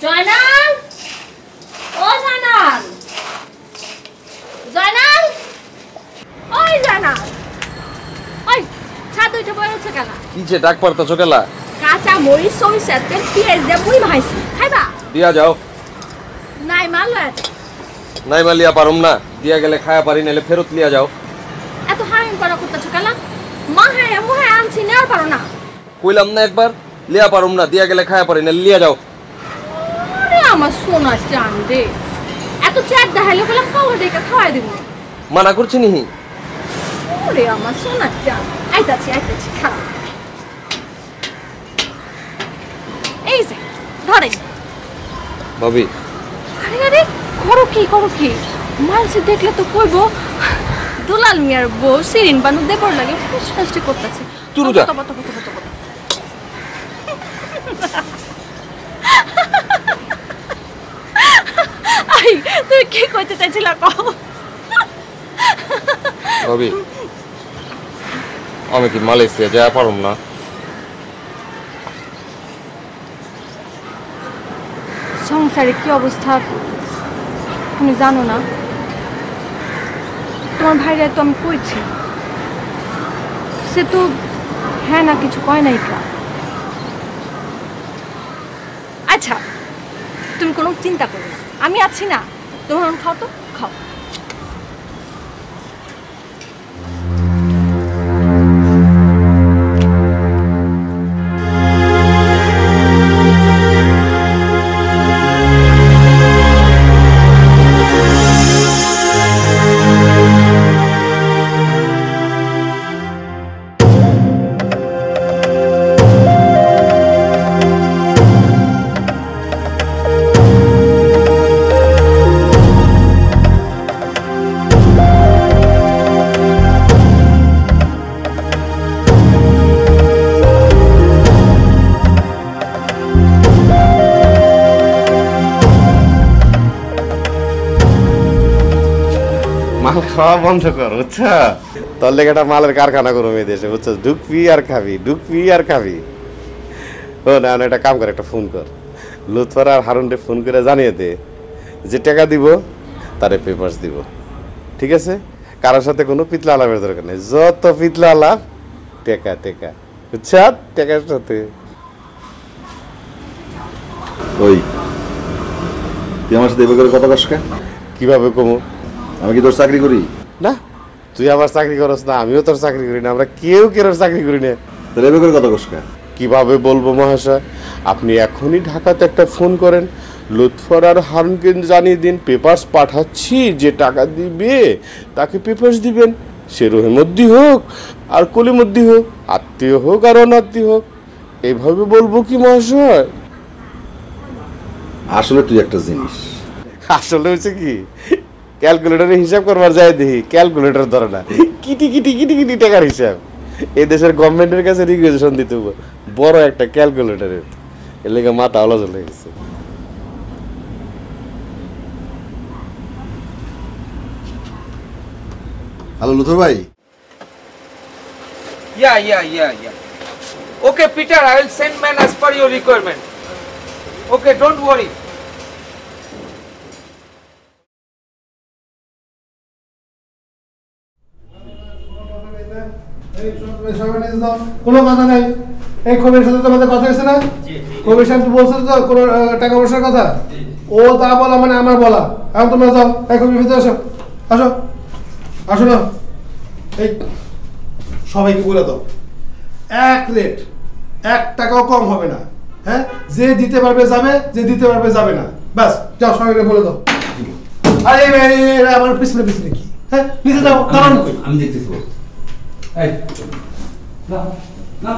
জয়নাল, ও জয়নাল, জয়নাল, ওই জয়নাল, ওই ছাদ উঠে বই হচ্ছে কেলা? কিছে ডাক পারতাছো কেলা? কাঁচা মরিচ সরিষার তেল পেঁয়াজ দিয়ে মুই ভাইছি, খাইবা? দিয়া যাও। নাই মাল আছে। নাই মা লিয়া পারুম না, দিয়া গেলে খায়া পারি নাইলে ফেরত লিয়া যাও। এত হারাম করা করতেছো কেলা? মা হ্যাঁ মুহে আনছি নেওয়ার পারো না। কইলাম না একবার লিয়া পারুম না, দিয়া গেলে খায়া পারি নাইলে লিয়া যাও। আরে আমার সোনা চান রে, এত চ্যাট দেখাইলে বললাম কাউকে ডেকে খাওয়াই দিব। মানা করছি নিহি। ওরে আমার সোনা চান, আইতাছি খা। এই যে ধরে ভাবি। আরে আরে করো কি মানুষ দেখলে তো কইবো দুলাল মিয়ার বউ সিরিন বানু দেবর লাগে ফুসফাসটি করতেছে। তুরু যা। আই তুই কি কইতে চাইছিলা কও? ভাবি আমি কি মালয়েশিয়া যা পারুম না? সংসারে কি অবস্থা তুমি জানো না? তোমার ভাইরা তো আমি কইছি, সে তো হ্যাঁ না কিছু কয় নাই কা। আচ্ছা তুমি কোনো চিন্তা করো না, আমি আছি না। তোমার খাও তো খাও। মাল খাওয়া বন্ধ কর, বুঝছো? তোর লেগে একটা মালের কারখানা করবো এই দেশে, বুঝছো? ঢুকবি আর খাবি। ও না একটা কাম কর, একটা ফোন কর, লুৎফর আর হারুনকে ফোন করে জানিয়ে দে যে টাকা দিব তারে পেপারস দিব, ঠিক আছে? কারোর সাথে কোনো পিতলা আলাপের দরকার নেই, যত পিতলা আলাপ টেকা, বুঝছ? টেকার সাথে ওই তুই আমার সাথে এভাবে কথা কস কেন? কিভাবে কমু? আমি কি তোর চাকরি করি? না, তুই আমার চাকরি করস না, আমিও তোর চাকরি করি না, আমরা কেউ চাকরি করি না। তাহলে এভাবে কথা কস কেন? কিভাবে বলবো মহাশয়, আপনি এখনই ঢাকাতে একটা ফোন করেন, লুৎফর আর হারুনকে জানিয়ে দিন পেপারস পাঠাচ্ছি, যে টাকা দিবে তাকে পেপারস দিবেন, সে রহিমদ্দি হোক আর কলিমদ্দি হোক, আত্মীয় হোক আর অনাত্মীয় হোক। এইভাবে বলবো কি মহাশয়? আসলে তুই একটা জিনিস, আসলে হচ্ছে কি, ক্যালকুলেটরে হিসাব করবার যায় দেখি, ক্যালকুলেটর ধরে না, কিটি টাকার হিসাব। এই দেশের গভর্নমেন্টের কাছে রিকুয়েশন দিতে হবে বড় একটা ক্যালকুলেটরের, এর লেগে মাথা আলো চলে গেছে। হ্যালো লুথর ভাই। Yeah. Okay, Peter, I will send man as per your requirement. Okay, don't worry. কোনো কথা নাই, এই কবির সাথে তোমাদের কথা হয়েছে না? কবির সাহেব বলছে তো কোনো টাকা পয়সার কথা, ও তা বলা মানে আমার বলা। এখন তোমরা যাও, এই কবির ভিতরে আসো না, এই সবাইকে বলে দাও এক রেট, 1 টাকাও কম হবে না। হ্যাঁ, যে দিতে পারবে যাবে, যে দিতে পারবে যাবে না, ব্যাস যাও সবাইকে বলে দাও। আরে আমার পিছনে কি? হ্যাঁ নিচে যাও, দাঁড়ানো কই? আমি দেখতেছি। এই না